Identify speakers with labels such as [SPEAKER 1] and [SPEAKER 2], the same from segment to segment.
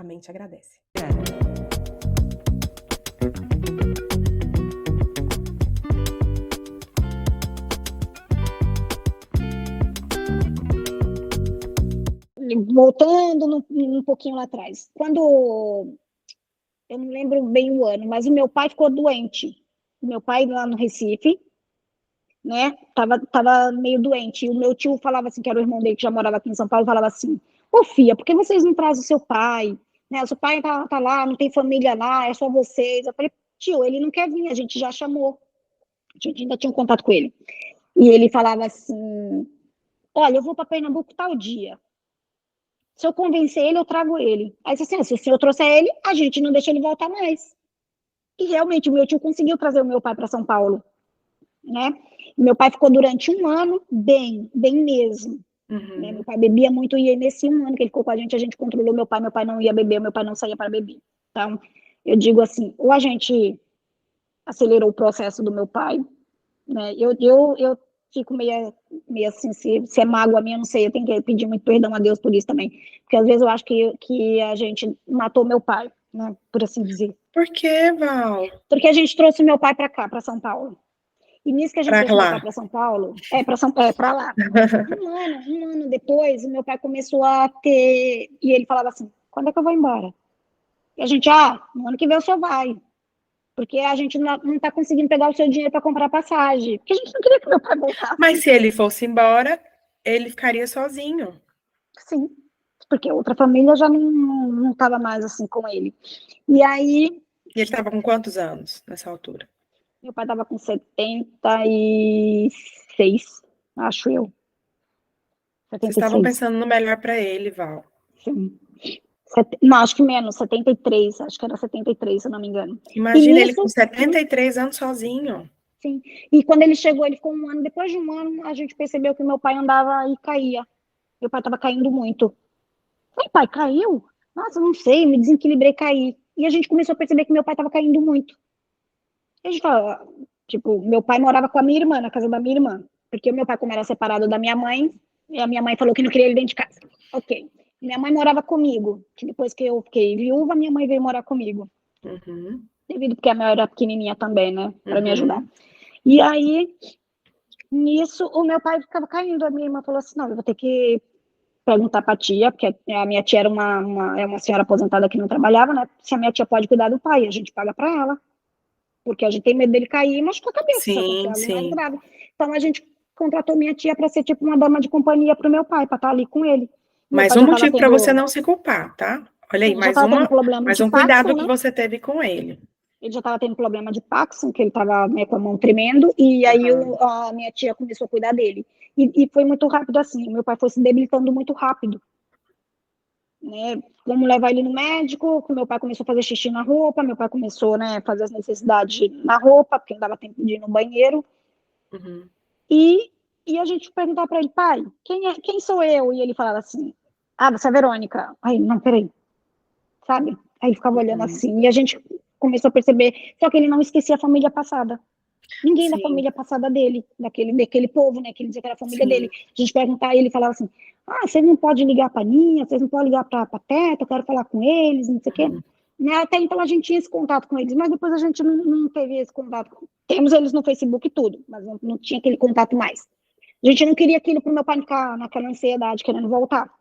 [SPEAKER 1] a mente agradece.
[SPEAKER 2] Voltando um pouquinho lá atrás. Quando, eu não lembro bem o ano, mas o meu pai ficou doente. Meu pai lá no Recife, né, tava meio doente. E o meu tio falava assim, que era o irmão dele que já morava aqui em São Paulo, falava assim: ô filha, por que vocês não trazem o seu pai? Né, o seu pai tá lá, não tem família lá, é só vocês. Eu falei: tio, ele não quer vir, a gente já chamou. A gente ainda tinha um contato com ele. E ele falava assim: olha, eu vou para Pernambuco tal dia. Se eu convencer ele, eu trago ele. Aí disse assim: se o senhor trouxer ele, a gente não deixa ele voltar mais. E realmente o meu tio conseguiu trazer o meu pai para São Paulo, né? Meu pai ficou durante um ano bem mesmo. Né? Meu pai bebia muito e nesse um ano que ele ficou com a gente controlou meu pai não ia beber, meu pai não saía para beber. Então, eu digo assim, ou a gente acelerou o processo do meu pai, né? Eu fico meio assim, se é mágoa minha, eu não sei, eu tenho que pedir muito perdão a Deus por isso também, porque às vezes eu acho que a gente matou meu pai, né, por assim dizer.
[SPEAKER 1] Por que, Val?
[SPEAKER 2] Porque a gente trouxe meu pai para cá, para São Paulo. E nisso que a gente trouxe meu pai para São Paulo, para lá. Um ano depois, o meu pai começou a ter, e ele falava assim: quando é que eu vou embora? E a gente: no ano que vem o senhor vai. Porque a gente não está conseguindo pegar o seu dinheiro para comprar passagem. Porque a gente não queria que meu pai voltasse.
[SPEAKER 1] Mas se ele fosse embora, ele ficaria sozinho.
[SPEAKER 2] Sim, porque a outra família já não estava mais assim com ele. E aí.
[SPEAKER 1] E ele estava com quantos anos nessa altura?
[SPEAKER 2] Meu pai estava com 76, acho eu.
[SPEAKER 1] Vocês estavam
[SPEAKER 2] 76.
[SPEAKER 1] pensando no melhor para ele, Val.
[SPEAKER 2] Sim. Não, acho que menos, 73, acho que era 73, se eu não me engano.
[SPEAKER 1] Imagina ele com 73 anos sozinho.
[SPEAKER 2] Sim, e quando ele chegou, ele ficou um ano, depois de um ano, a gente percebeu que meu pai andava e caía. Meu pai estava caindo muito. Falei: pai, caiu? Nossa, não sei, me desequilibrei, caí. E a gente começou a perceber que meu pai estava caindo muito. E a gente falava, tipo, meu pai morava com a minha irmã, na casa da minha irmã. Porque o meu pai, como era separado da minha mãe, e a minha mãe falou que não queria ele dentro de casa. Ok. Minha mãe morava comigo, que depois que eu fiquei viúva, minha mãe veio morar comigo.
[SPEAKER 1] Uhum.
[SPEAKER 2] Devido porque a minha era pequenininha também, né? Para me ajudar.
[SPEAKER 1] Uhum.
[SPEAKER 2] E aí, nisso, o meu pai ficava caindo. A minha irmã falou assim: não, eu vou ter que perguntar para a tia, porque a minha tia era uma senhora aposentada que não trabalhava, né? Se a minha tia pode cuidar do pai, a gente paga para ela. Porque a gente tem medo dele cair e machucar a cabeça, se acontecer algo mais grave. Então a gente contratou minha tia para ser tipo uma dama de companhia para o meu pai, para estar ali com ele. Meu
[SPEAKER 1] Mais
[SPEAKER 2] pai
[SPEAKER 1] um
[SPEAKER 2] já estava
[SPEAKER 1] motivo para você
[SPEAKER 2] tendo,
[SPEAKER 1] não se culpar, tá? Olha aí,
[SPEAKER 2] sim, já estava tendo problema
[SPEAKER 1] mais
[SPEAKER 2] de
[SPEAKER 1] um cuidado
[SPEAKER 2] Parkinson,
[SPEAKER 1] que
[SPEAKER 2] né?
[SPEAKER 1] você teve com ele.
[SPEAKER 2] Ele já estava tendo problema de Parkinson, que ele estava, né, com a mão tremendo, e aí a minha tia começou a cuidar dele. E foi muito rápido assim, meu pai foi se debilitando muito rápido. Né? Vamos levar ele no médico, meu pai começou a fazer xixi na roupa, meu pai começou, né, a fazer as necessidades na roupa, porque não dava tempo de ir no banheiro.
[SPEAKER 1] Uhum.
[SPEAKER 2] E a gente perguntava para ele: pai, quem sou eu? E ele falava assim: você é a Verônica. Aí, não, peraí, sabe? Aí ele ficava olhando assim, e a gente começou a perceber, só que ele não esquecia a família passada. Ninguém da
[SPEAKER 1] Sim,
[SPEAKER 2] família passada dele, daquele povo, né, que ele dizia que era a família dele.
[SPEAKER 1] sim.
[SPEAKER 2] A gente perguntava e ele falava assim: vocês não podem ligar para a Ninha, vocês não podem ligar para a Teta, eu quero falar com eles, não sei o quê. Né? Até então a gente tinha esse contato com eles, mas depois a gente não teve esse contato. Temos eles no Facebook e tudo, mas não tinha aquele contato mais. A gente não queria aquilo para o meu pai ficar naquela ansiedade, querendo voltar.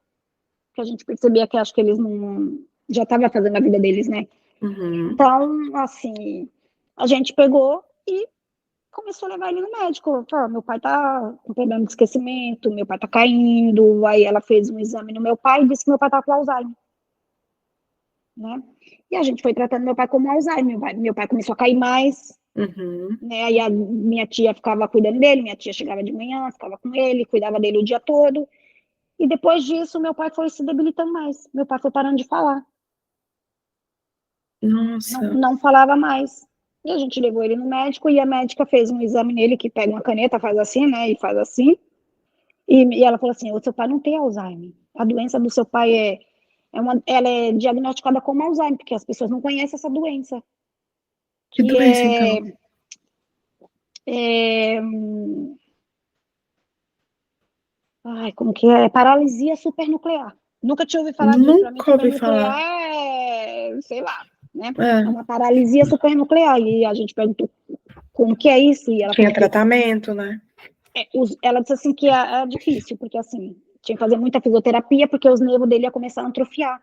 [SPEAKER 2] Porque a gente percebia que acho que eles não. Já estavam fazendo a vida deles, né?
[SPEAKER 1] Uhum.
[SPEAKER 2] Então, assim, a gente pegou e começou a levar ele no médico. Meu pai tá com problema de esquecimento, meu pai tá caindo. Aí ela fez um exame no meu pai e disse que meu pai tá com Alzheimer. Né? E a gente foi tratando meu pai como Alzheimer. Meu pai começou a cair mais.
[SPEAKER 1] Uhum.
[SPEAKER 2] Né? Aí a minha tia ficava cuidando dele, minha tia chegava de manhã, ficava com ele, cuidava dele o dia todo. E depois disso, meu pai foi se debilitando mais. Meu pai foi parando de falar.
[SPEAKER 1] Nossa.
[SPEAKER 2] Não falava mais. E a gente levou ele no médico e a médica fez um exame nele, que pega uma caneta, faz assim, né? E faz assim. E ela falou assim: o seu pai não tem Alzheimer. A doença do seu pai ela é diagnosticada como Alzheimer, porque as pessoas não conhecem essa doença.
[SPEAKER 1] Que
[SPEAKER 2] Que
[SPEAKER 1] doença, então?
[SPEAKER 2] é como que é? Paralisia supernuclear. Nunca tinha ouvido falar disso. Para mim,
[SPEAKER 1] Nunca ouvi
[SPEAKER 2] supernuclear
[SPEAKER 1] falar.
[SPEAKER 2] sei lá, né? É
[SPEAKER 1] É,
[SPEAKER 2] uma paralisia supernuclear. E a gente perguntou como que é isso, e ela
[SPEAKER 1] tinha
[SPEAKER 2] falou que
[SPEAKER 1] tratamento, né?
[SPEAKER 2] ela disse assim que é difícil, porque assim, tinha que fazer muita fisioterapia, porque os nervos dele iam começar a atrofiar,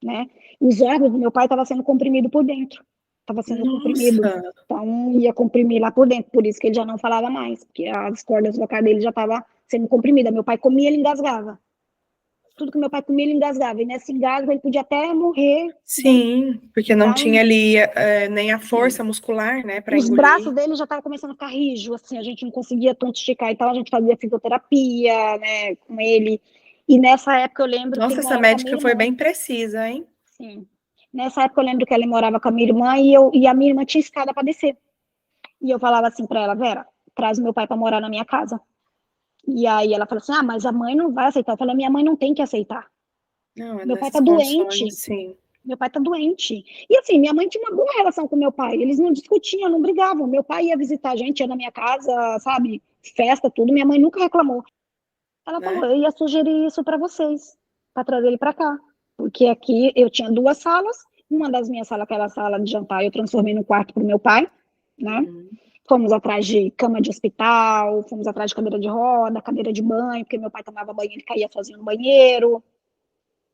[SPEAKER 2] né? Os órgãos do meu pai estavam sendo comprimido por dentro, estava sendo comprimido,
[SPEAKER 1] Nossa,
[SPEAKER 2] então ia comprimir lá por dentro, por isso que ele já não falava mais, porque as cordas vocais dele já estavam sendo comprimidas. Meu pai comia, ele engasgava. Tudo que meu pai comia, ele engasgava, e nesse engasgo ele podia até morrer, né?
[SPEAKER 1] sim, porque não
[SPEAKER 2] Então,
[SPEAKER 1] tinha ali nem a
[SPEAKER 2] sim.
[SPEAKER 1] força muscular, né, para
[SPEAKER 2] Os braços
[SPEAKER 1] engolir.
[SPEAKER 2] dele já estavam começando a ficar rijo, assim, a gente não conseguia tanto esticar, então a gente fazia fisioterapia, né, com ele. E nessa época eu lembro que
[SPEAKER 1] Nossa,
[SPEAKER 2] ele
[SPEAKER 1] essa
[SPEAKER 2] morava com a minha
[SPEAKER 1] médica foi
[SPEAKER 2] irmã.
[SPEAKER 1] bem precisa, hein?
[SPEAKER 2] Sim. Nessa época eu lembro que ela morava com a minha irmã e a minha irmã tinha escada para descer. E eu falava assim para ela, Vera, traz o meu pai para morar na minha casa. E aí ela falou assim: "Ah, mas a mãe não vai aceitar". Eu falei: "Minha mãe não tem que aceitar.
[SPEAKER 1] Não, é
[SPEAKER 2] Meu pai
[SPEAKER 1] nessas
[SPEAKER 2] tá
[SPEAKER 1] condições,
[SPEAKER 2] doente.
[SPEAKER 1] sim.
[SPEAKER 2] Meu pai tá doente". E assim, minha mãe tinha uma boa relação com meu pai. Eles não discutiam, não brigavam. Meu pai ia visitar a gente, ia na minha casa, sabe? Festa, tudo. Minha mãe nunca reclamou. Ela falou:
[SPEAKER 1] Né?
[SPEAKER 2] "Eu ia sugerir isso para vocês, para trazer ele para cá, porque aqui eu tinha duas salas, uma das minhas salas, aquela sala de jantar, eu transformei no quarto para o meu pai, né?
[SPEAKER 1] Uhum.
[SPEAKER 2] Fomos atrás de cama de hospital, fomos atrás de cadeira de roda, cadeira de banho, porque meu pai tomava banho, ele caía sozinho no banheiro.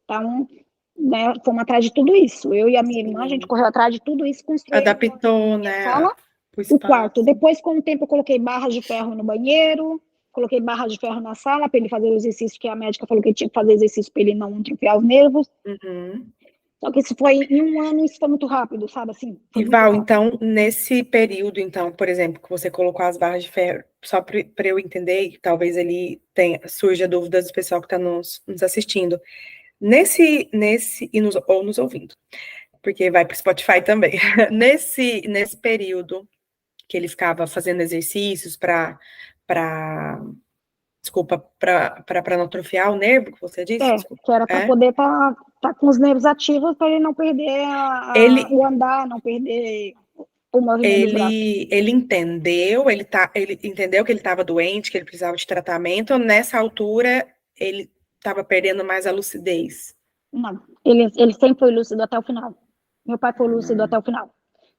[SPEAKER 2] Então, né, fomos atrás de tudo isso. Eu e a minha irmã, a gente
[SPEAKER 1] Sim.
[SPEAKER 2] correu atrás de tudo isso, construímos a
[SPEAKER 1] Adaptou,
[SPEAKER 2] minha
[SPEAKER 1] né,
[SPEAKER 2] sala,
[SPEAKER 1] o
[SPEAKER 2] o quarto.
[SPEAKER 1] espaço.
[SPEAKER 2] Depois, com o tempo, eu coloquei barras de ferro no banheiro, coloquei barras de ferro na sala para ele fazer o exercício, que a médica falou que ele tinha que fazer exercício para ele não atrofiar os nervos.
[SPEAKER 1] Uhum.
[SPEAKER 2] Só que isso foi em um ano, isso foi muito rápido, sabe assim? Foi
[SPEAKER 1] E
[SPEAKER 2] muito
[SPEAKER 1] Val,
[SPEAKER 2] rápido.
[SPEAKER 1] então, nesse período, então, por exemplo, que você colocou as barras de ferro, só para eu entender, e talvez ele surja dúvidas do pessoal que está nos assistindo. Ou nos ouvindo, porque vai para o Spotify também. Nesse período que ele ficava fazendo exercícios para desculpa, para não atrofiar o nervo que você disse, desculpa.
[SPEAKER 2] Que era para
[SPEAKER 1] É?
[SPEAKER 2] poder tá com os nervos ativos para ele não perder
[SPEAKER 1] Ele
[SPEAKER 2] o andar, não perder o movimento dos braços.
[SPEAKER 1] ele ele entendeu que ele estava doente, que ele precisava de tratamento. Nessa altura, ele estava perdendo mais a lucidez.
[SPEAKER 2] Não, ele sempre foi lúcido até o final. Meu pai foi lúcido até o final.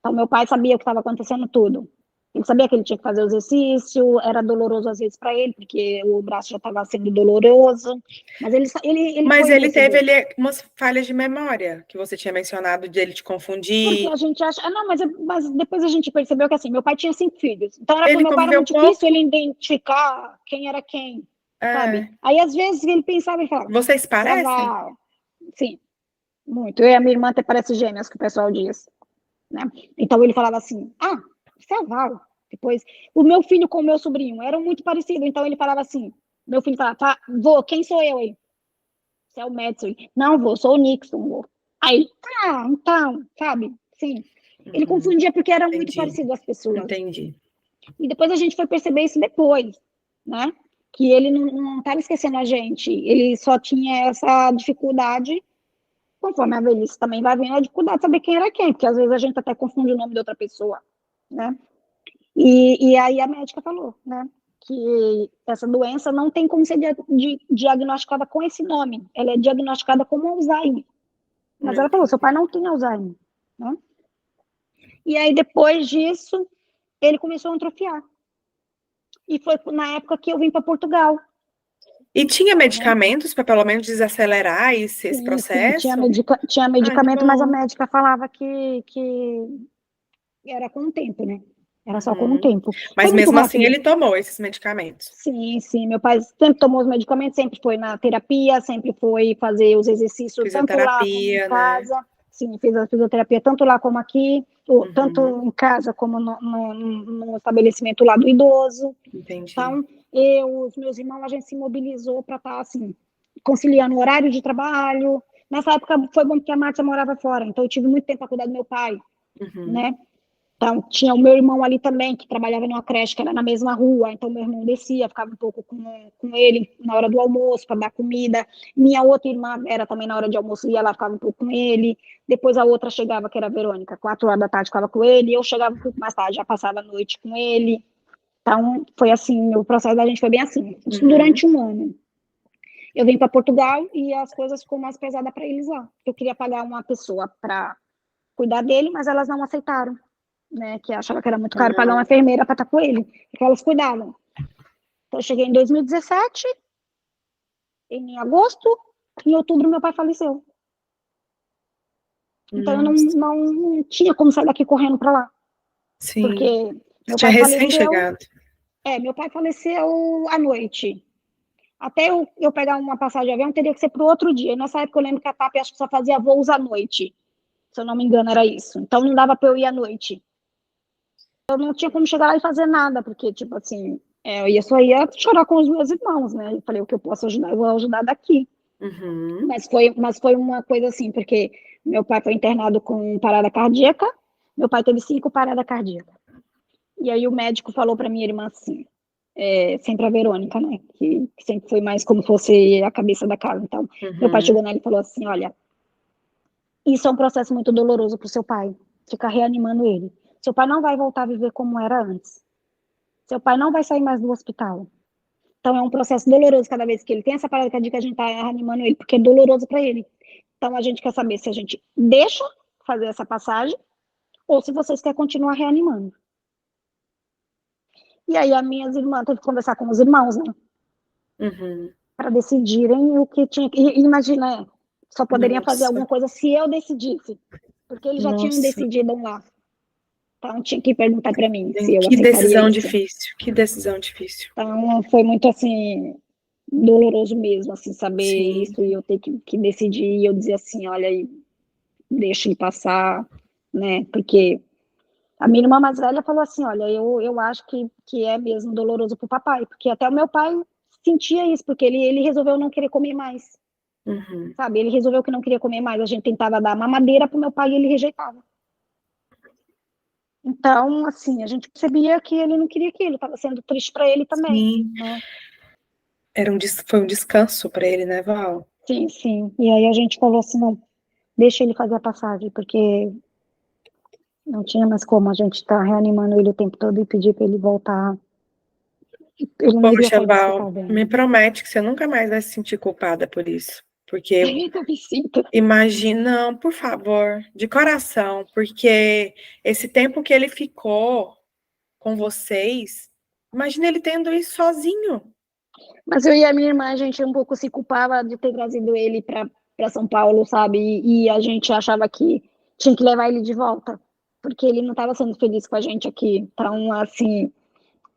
[SPEAKER 2] Então, meu pai sabia o que estava acontecendo tudo. Ele sabia que ele tinha que fazer o exercício, era doloroso às vezes para ele, porque o braço já estava sendo doloroso, mas ele
[SPEAKER 1] Mas
[SPEAKER 2] foi
[SPEAKER 1] ele teve
[SPEAKER 2] lúcido.
[SPEAKER 1] ali umas falhas de memória, que você tinha mencionado, de ele te
[SPEAKER 2] Porque
[SPEAKER 1] confundir.
[SPEAKER 2] a gente acha. Não, mas depois a gente percebeu que assim, meu pai tinha 5 filhos. Então, era para
[SPEAKER 1] Ele
[SPEAKER 2] meu pai era
[SPEAKER 1] conviveu
[SPEAKER 2] muito difícil
[SPEAKER 1] pouco.
[SPEAKER 2] ele identificar quem era quem, sabe?
[SPEAKER 1] É.
[SPEAKER 2] Aí, às vezes, ele pensava e falava,
[SPEAKER 1] Vocês
[SPEAKER 2] você é
[SPEAKER 1] parecem?
[SPEAKER 2] Val. Sim, muito. Eu e a minha irmã até parece gêmeas, que o pessoal diz. Né? Então ele falava assim: ah, você é a Val. Depois, o meu filho com o meu sobrinho eram muito parecidos. Então ele falava assim: meu filho falava, tá, vô, quem sou eu aí? Você é o Madison. Não, vô, sou o Nixon, vô. Aí, então, sabe? Sim. Ele
[SPEAKER 1] Uhum,
[SPEAKER 2] confundia porque era muito
[SPEAKER 1] entendi,
[SPEAKER 2] parecido as pessoas.
[SPEAKER 1] entendi.
[SPEAKER 2] E depois a gente foi perceber isso depois, né? Que ele não estava esquecendo a gente, ele só tinha essa dificuldade. Conforme a velhice também vai vendo a dificuldade de saber quem era quem, porque às vezes a gente até confunde o nome de outra pessoa, né? E aí a médica falou, né, que essa doença não tem como ser diagnosticada com esse nome, ela é diagnosticada como Alzheimer. Mas ela falou, seu pai não tem Alzheimer, né? E aí depois disso, ele começou a atrofiar. E foi na época que eu vim para Portugal,
[SPEAKER 1] E tinha
[SPEAKER 2] né?
[SPEAKER 1] medicamentos para pelo menos desacelerar esse
[SPEAKER 2] Sim, sim,
[SPEAKER 1] processo?
[SPEAKER 2] tinha
[SPEAKER 1] Ai, que
[SPEAKER 2] medicamento, mas a
[SPEAKER 1] bom.
[SPEAKER 2] médica falava que era com o tempo, né? Era só com o
[SPEAKER 1] Uhum.
[SPEAKER 2] tempo. Foi
[SPEAKER 1] Mas
[SPEAKER 2] muito
[SPEAKER 1] mesmo assim
[SPEAKER 2] rápido.
[SPEAKER 1] ele tomou esses medicamentos.
[SPEAKER 2] Sim, sim. Meu pai sempre tomou os medicamentos, sempre foi na terapia, sempre foi fazer os exercícios, tanto lá como em
[SPEAKER 1] Fisioterapia, né?
[SPEAKER 2] casa. Sim, fez a fisioterapia tanto lá como aqui, tanto
[SPEAKER 1] Uhum,
[SPEAKER 2] em casa como no estabelecimento lá do idoso.
[SPEAKER 1] entendi.
[SPEAKER 2] Então, eu, os meus irmãos, a gente se mobilizou para estar, assim, conciliando o horário de trabalho. Nessa época foi bom porque a Márcia morava fora, então eu tive muito tempo para cuidar do meu pai,
[SPEAKER 1] Uhum,
[SPEAKER 2] né? Então, tinha o meu irmão ali também, que trabalhava numa creche que era na mesma rua, então meu irmão descia, ficava um pouco com ele na hora do almoço, para dar comida. Minha outra irmã era também na hora de almoço, ia lá, ficava um pouco com ele. Depois a outra chegava, que era a Verônica, 4 horas da tarde ficava com ele, eu chegava um pouco mais tarde, já passava a noite com ele. Então, foi assim, o processo da gente foi bem assim, isso
[SPEAKER 1] uhum.
[SPEAKER 2] durante um ano. eu vim para Portugal e as coisas ficou mais pesadas para eles lá. Eu queria pagar uma pessoa para cuidar dele, mas elas não aceitaram, né? Que achavam que era muito caro pagar uma enfermeira para estar com ele, porque elas cuidavam. Então, eu cheguei em 2017, em agosto, em outubro meu pai faleceu. Então, eu não tinha como sair daqui correndo para lá.
[SPEAKER 1] Sim.
[SPEAKER 2] Porque
[SPEAKER 1] meu pai recém-chegado.
[SPEAKER 2] Meu pai faleceu à noite. Até eu pegar uma passagem de avião, teria que ser para o outro dia. E nessa época eu lembro que a TAP acho que só fazia voos à noite. Se eu não me engano, era isso. Então não dava para eu ir à noite. Eu não tinha como chegar lá e fazer nada, porque, tipo assim, eu só ia chorar com os meus irmãos, né? Eu falei, o que eu posso ajudar, eu vou ajudar daqui.
[SPEAKER 1] Uhum.
[SPEAKER 2] Mas foi uma coisa assim, porque meu pai foi internado com parada cardíaca, meu pai teve 5 paradas cardíacas. E aí o médico falou para minha irmã assim, sempre a Verônica, né? Que sempre foi mais como se fosse a cabeça da casa. Então, meu pai chegou nela e falou assim, olha, isso é um processo muito doloroso para o seu pai, ficar reanimando ele. Seu pai não vai voltar a viver como era antes. Seu pai não vai sair mais do hospital. Então, é um processo doloroso cada vez que ele tem essa parada cardíaca, a gente está reanimando ele, porque é doloroso para ele. Então, a gente quer saber se a gente deixa fazer essa passagem ou se vocês querem continuar reanimando. E aí, as minhas irmãs teve que conversar com os irmãos, né?
[SPEAKER 1] Uhum.
[SPEAKER 2] Para decidirem o que tinha. E imagina, só poderia fazer alguma coisa se eu decidisse, porque eles já tinham decidido lá. Então tinha que perguntar para mim se eu aceitaria
[SPEAKER 1] decisão
[SPEAKER 2] isso.
[SPEAKER 1] difícil, que decisão difícil.
[SPEAKER 2] Então foi muito assim doloroso mesmo, assim, saber
[SPEAKER 1] Sim.
[SPEAKER 2] isso e eu ter que decidir e eu dizer assim, olha, deixa ele passar, né? Porque a minha irmã mais velha falou assim, olha, eu acho que é mesmo doloroso pro papai, porque até o meu pai sentia isso, porque ele resolveu não querer comer mais.
[SPEAKER 1] Uhum.
[SPEAKER 2] Sabe, ele resolveu que não queria comer mais. A gente tentava dar mamadeira pro meu pai e ele rejeitava. Então, assim, a gente percebia que ele não queria aquilo, estava sendo triste para ele também.
[SPEAKER 1] Sim.
[SPEAKER 2] Né?
[SPEAKER 1] Foi um descanso para ele, né, Val?
[SPEAKER 2] Sim, sim. E aí a gente falou assim, não, deixa ele fazer a passagem, porque não tinha mais como a gente estar reanimando ele o tempo todo e pedir para ele voltar. Ele não iria
[SPEAKER 1] Poxa,
[SPEAKER 2] sair do hospital
[SPEAKER 1] Val,
[SPEAKER 2] bem.
[SPEAKER 1] me promete que você nunca mais vai se sentir culpada por isso. Porque
[SPEAKER 2] Eu me sinto.
[SPEAKER 1] imagina, não, por favor, de coração, porque esse tempo que ele ficou com vocês, imagina ele tendo isso sozinho.
[SPEAKER 2] Mas eu e a minha irmã, a gente um pouco se culpava de ter trazido ele para São Paulo, sabe? E a gente achava que tinha que levar ele de volta, porque ele não estava sendo feliz com a gente aqui. Então, assim,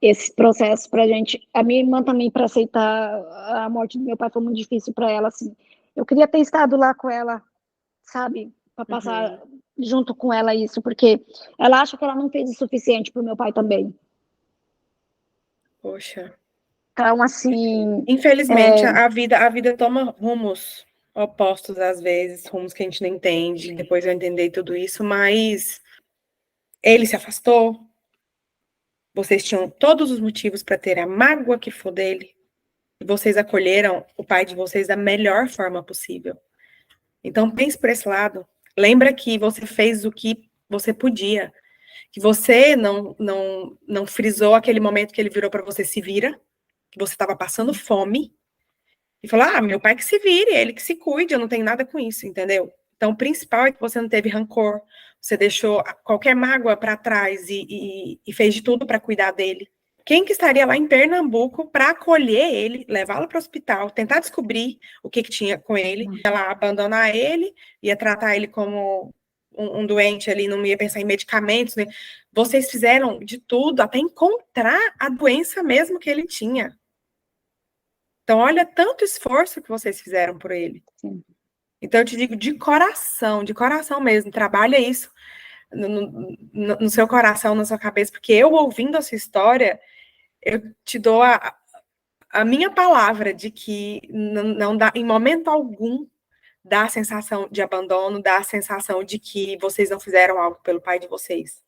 [SPEAKER 2] esse processo pra gente, a minha irmã também, para aceitar a morte do meu pai foi muito difícil para ela, assim. Eu queria ter estado lá com ela, sabe? Para passar junto com ela isso, porque ela acha que ela não fez o suficiente pro meu pai também.
[SPEAKER 1] Poxa.
[SPEAKER 2] Então, assim.
[SPEAKER 1] Infelizmente, a vida toma rumos opostos às vezes, rumos que a gente não entende. Depois eu entender tudo isso, mas ele se afastou. Vocês tinham todos os motivos para ter a mágoa que for dele. E vocês acolheram o pai de vocês da melhor forma possível. Então, pense por esse lado. Lembra que você fez o que você podia. Que você não frisou aquele momento que ele virou para você, se vira. Que você estava passando fome. E falou, meu pai que se vire, ele que se cuide, eu não tenho nada com isso, entendeu? Então, o principal é que você não teve rancor. Você deixou qualquer mágoa para trás e fez de tudo para cuidar dele. Quem que estaria lá em Pernambuco para acolher ele, levá-lo para o hospital, tentar descobrir o que tinha com ele, ela abandonar ele, ia tratar ele como um doente ali, não ia pensar em medicamentos, né? Vocês fizeram de tudo até encontrar a doença mesmo que ele tinha. Então, olha tanto esforço que vocês fizeram por ele.
[SPEAKER 2] Sim.
[SPEAKER 1] Então, eu te digo de coração mesmo, trabalha isso no seu coração, na sua cabeça, porque eu, ouvindo a sua história, eu te dou a minha palavra de que não dá, em momento algum, dá a sensação de abandono, dá a sensação de que vocês não fizeram algo pelo pai de vocês.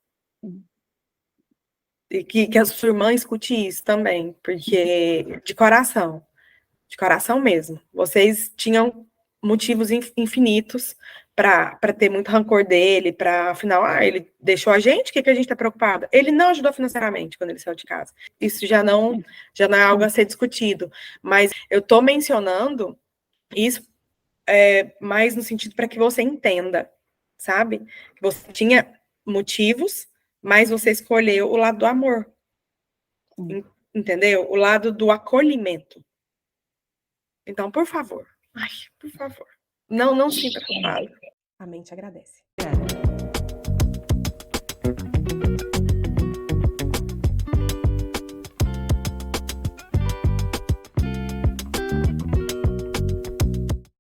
[SPEAKER 1] E que a sua irmã escute isso também, porque de coração mesmo. Vocês tinham motivos infinitos para ter muito rancor dele, para, afinal, ele deixou a gente, o que a gente está preocupado? Ele não ajudou financeiramente quando ele saiu de casa. Isso já não é algo a ser discutido. Mas eu estou mencionando Isso é mais no sentido para que você entenda, sabe? Que você tinha motivos, mas você escolheu o lado do amor. Entendeu? O lado do acolhimento. Então, por favor, não sinta culpado. A mente agradece.